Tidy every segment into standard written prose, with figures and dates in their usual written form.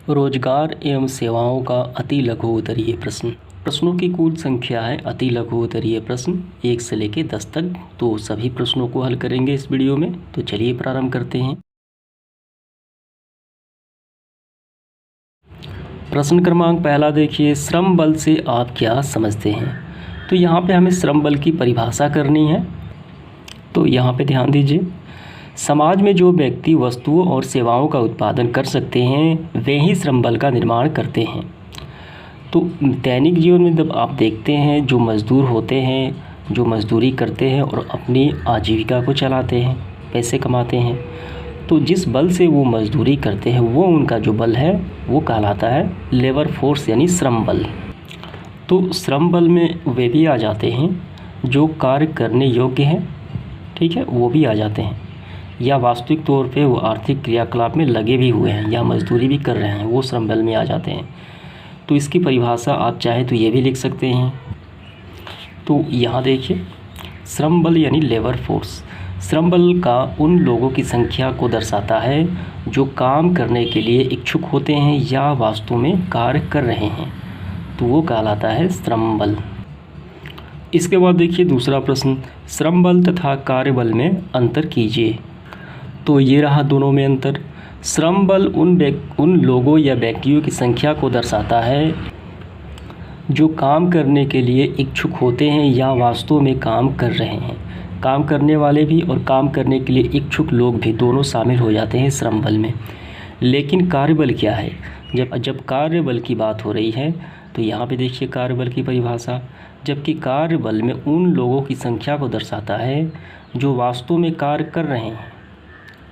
रोजगार एवं सेवाओं का अति लघु उत्तरीय प्रश्न। प्रश्नों की कुल संख्या है अति लघु उत्तरीय प्रश्न 1 से लेकर 10 तक। तो सभी प्रश्नों को हल करेंगे इस वीडियो में। तो चलिए प्रारंभ करते हैं। प्रश्न क्रमांक पहला देखिए, श्रम बल से आप क्या समझते हैं। तो यहाँ पे हमें श्रम बल की परिभाषा करनी है। तो यहाँ पे ध्यान दीजिए, समाज में जो व्यक्ति वस्तुओं और सेवाओं का उत्पादन कर सकते हैं वे ही श्रम बल का निर्माण करते हैं। तो दैनिक जीवन में जब आप देखते हैं जो मज़दूर होते हैं, जो मज़दूरी करते हैं और अपनी आजीविका को चलाते हैं, पैसे कमाते हैं, तो जिस बल से वो मज़दूरी करते हैं वो उनका जो बल है वो कहलाता है लेबर फोर्स यानी श्रम बल। तो श्रम बल में वे भी आ जाते हैं जो कार्य करने योग्य हैं, ठीक है, वो भी आ जाते हैं, या वास्तविक तौर पे वो आर्थिक क्रियाकलाप में लगे भी हुए हैं या मजदूरी भी कर रहे हैं, वो श्रम बल में आ जाते हैं। तो इसकी परिभाषा आप चाहें तो ये भी लिख सकते हैं। तो यहाँ देखिए, श्रम बल यानी लेबर फोर्स, श्रम बल का उन लोगों की संख्या को दर्शाता है जो काम करने के लिए इच्छुक होते हैं या वास्तव में कार्य कर रहे हैं, तो वो कहलाता है श्रम बल। इसके बाद देखिए दूसरा प्रश्न, श्रम बल तथा कार्यबल में अंतर कीजिए। तो ये रहा दोनों में अंतर। श्रम बल उन लोगों या व्यक्तियों की संख्या को दर्शाता है जो काम करने के लिए इच्छुक होते हैं या वास्तव में काम कर रहे हैं। काम करने वाले भी और काम करने के लिए इच्छुक लोग भी दोनों शामिल हो जाते हैं श्रम बल में। लेकिन कार्यबल क्या है, जब कार्यबल की बात हो रही है तो यहाँ पे देखिए कार्यबल की परिभाषा, जबकि कार्यबल में उन लोगों की संख्या को दर्शाता है जो वास्तव में कार्य कर रहे हैं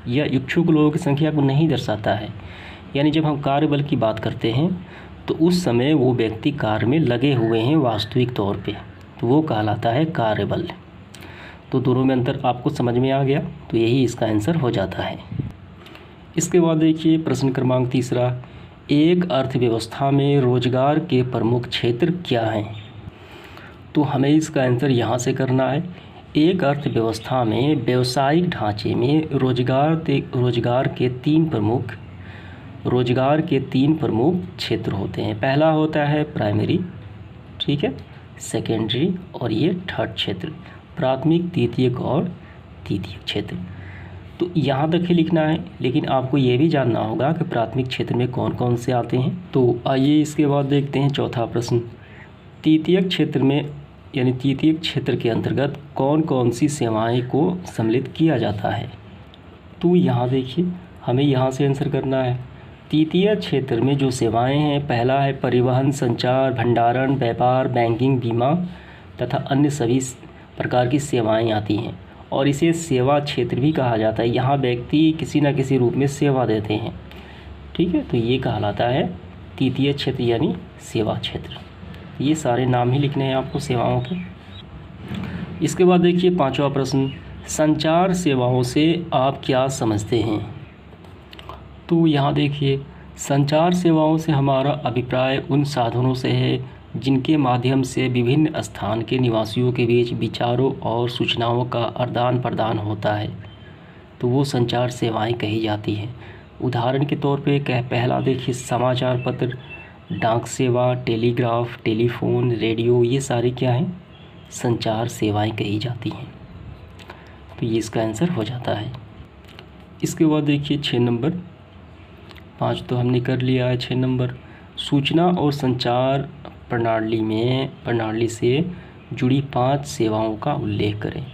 या इच्छुक लोगों की संख्या को नहीं दर्शाता है। यानी जब हम कार्यबल की बात करते हैं तो उस समय वो व्यक्ति कार्य में लगे हुए हैं वास्तविक तौर पे, तो वो कहलाता है कार्यबल। तो दोनों में अंतर आपको समझ में आ गया, तो यही इसका आंसर हो जाता है। इसके बाद देखिए प्रश्न क्रमांक तीसरा, एक अर्थव्यवस्था में रोजगार के प्रमुख क्षेत्र क्या हैं। तो हमें इसका आंसर यहाँ से करना है। एक अर्थव्यवस्था में व्यावसायिक ढांचे में रोजगार के तीन प्रमुख क्षेत्र होते हैं। पहला होता है प्राइमरी, ठीक है, सेकेंडरी और ये थर्ड क्षेत्र, प्राथमिक, द्वितीयक और तृतीयक क्षेत्र। तो यहाँ तक ही लिखना है, लेकिन आपको ये भी जानना होगा कि प्राथमिक क्षेत्र में कौन कौन से आते हैं। तो आइए इसके बाद देखते हैं चौथा प्रश्न, तृतीयक क्षेत्र में यानी तृतीयक क्षेत्र के अंतर्गत कौन कौन सी सेवाएं को सम्मिलित किया जाता है। तो यहाँ देखिए हमें यहाँ से आंसर करना है। तृतीय क्षेत्र में जो सेवाएं हैं, पहला है परिवहन, संचार, भंडारण, व्यापार, बैंकिंग, बीमा तथा अन्य सभी प्रकार की सेवाएं आती हैं और इसे सेवा क्षेत्र भी कहा जाता है। यहाँ व्यक्ति किसी न किसी रूप में सेवा देते हैं, ठीक है, तो ये कहलाता है तृतीय क्षेत्र यानी सेवा क्षेत्र। ये सारे नाम ही लिखने हैं आपको सेवाओं के। इसके बाद देखिए पांचवा प्रश्न, संचार सेवाओं से आप क्या समझते हैं। तो यहाँ देखिए, संचार सेवाओं से हमारा अभिप्राय उन साधनों से है जिनके माध्यम से विभिन्न स्थान के निवासियों के बीच विचारों और सूचनाओं का आदान प्रदान होता है, तो वो संचार सेवाएं कही जाती हैं। उदाहरण के तौर पे पहला देखिए समाचार पत्र, डाक सेवा, टेलीग्राफ, टेलीफोन, रेडियो, ये सारी क्या हैं, संचार सेवाएं कही जाती हैं। तो ये इसका आंसर हो जाता है। इसके बाद देखिए 6 नंबर, 5 तो हमने कर लिया है, 6 नंबर, सूचना और संचार प्रणाली से जुड़ी 5 सेवाओं का उल्लेख करें।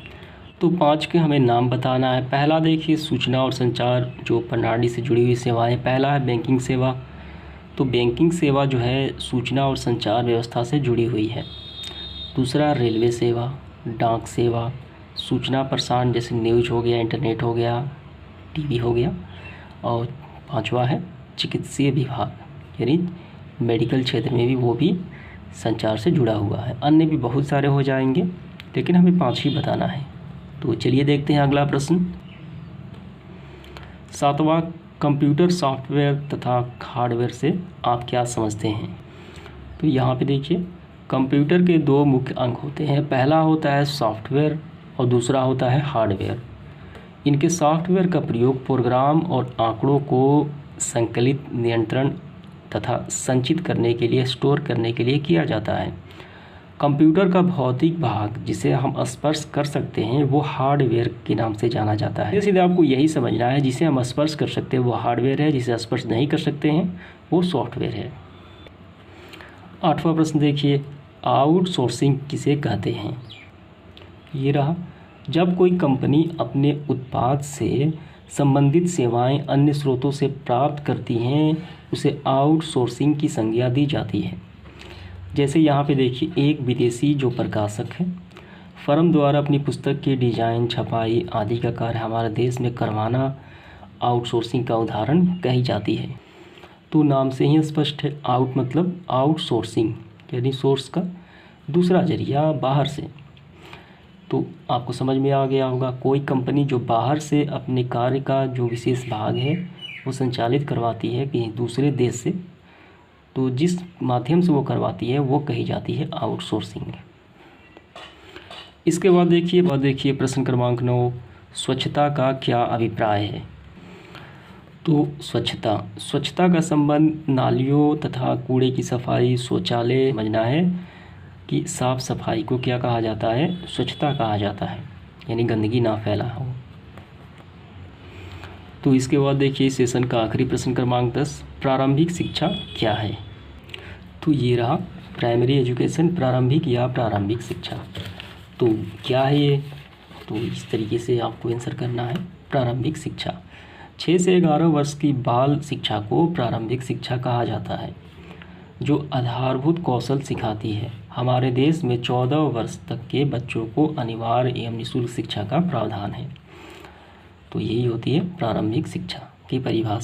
तो 5 के हमें नाम बताना है। पहला देखिए सूचना और संचार जो प्रणाली से जुड़ी हुई सेवाएं, पहला है बैंकिंग सेवा। तो बैंकिंग सेवा जो है सूचना और संचार व्यवस्था से जुड़ी हुई है। दूसरा रेलवे सेवा, डाक सेवा, सूचना प्रसारण जैसे न्यूज़ हो गया, इंटरनेट हो गया, टीवी हो गया। और 5वां है चिकित्सीय विभाग यानी मेडिकल क्षेत्र में भी वो भी संचार से जुड़ा हुआ है। अन्य भी बहुत सारे हो जाएंगे, लेकिन हमें 5 ही बताना है। तो चलिए देखते हैं अगला प्रश्न। 7वां, कंप्यूटर सॉफ्टवेयर तथा हार्डवेयर से आप क्या समझते हैं। तो यहाँ पे देखिए कंप्यूटर के 2 मुख्य अंग होते हैं। पहला होता है सॉफ्टवेयर और दूसरा होता है हार्डवेयर। इनके सॉफ्टवेयर का प्रयोग प्रोग्राम और आंकड़ों को संकलित, नियंत्रण तथा संचित करने के लिए, स्टोर करने के लिए किया जाता है। कंप्यूटर का भौतिक भाग जिसे हम स्पर्श कर सकते हैं वो हार्डवेयर के नाम से जाना जाता है। सीधे आपको यही समझना है, जिसे हम स्पर्श कर सकते हैं वो हार्डवेयर है, जिसे स्पर्श नहीं कर सकते हैं वो सॉफ्टवेयर है। 8वां प्रश्न देखिए, आउटसोर्सिंग किसे कहते हैं? ये रहा, जब कोई कंपनी अपने उत्पाद से संबंधित सेवाएं अन्य स्रोतों से प्राप्त करती हैं उसे आउटसोर्सिंग की संज्ञा दी जाती है। जैसे यहाँ पे देखिए, एक विदेशी जो प्रकाशक है, फर्म द्वारा अपनी पुस्तक के डिजाइन, छपाई आदि का कार्य हमारे देश में करवाना आउटसोर्सिंग का उदाहरण कही जाती है। तो नाम से ही स्पष्ट है, आउट मतलब आउटसोर्सिंग, यानी सोर्स का दूसरा जरिया बाहर से। तो आपको समझ में आ गया होगा, कोई कंपनी जो बाहर से अपने कार्य का जो विशेष भाग है वो संचालित करवाती है कहीं दूसरे देश से, तो जिस माध्यम से वो करवाती है वो कही जाती है आउटसोर्सिंग। इसके बाद देखिए प्रश्न क्रमांक 9, स्वच्छता का क्या अभिप्राय है? तो स्वच्छता का संबंध नालियों तथा कूड़े की सफाई, शौचालय, समझना है कि साफ़ सफाई को क्या कहा जाता है? स्वच्छता कहा जाता है, यानी गंदगी ना फैला हो। तो इसके बाद देखिए सेशन का आखिरी प्रश्न क्रमांक 10, प्रारंभिक शिक्षा क्या है? तो ये रहा, प्राइमरी एजुकेशन, प्रारंभिक या प्रारंभिक शिक्षा। तो क्या है ये? तो इस तरीके से आपको आंसर करना है, प्रारंभिक शिक्षा। 6 से 11 वर्ष की बाल शिक्षा को प्रारंभिक शिक्षा कहा जाता है, जो आधारभूत कौशल सिखाती है। हमारे देश में 14 वर्ष तक के बच्चों को अनिवार्य एवं निःशुल्क शिक्षा का प्रावधान है। तो यही होती है प्रारंभिक शिक्षा की परिभाषा।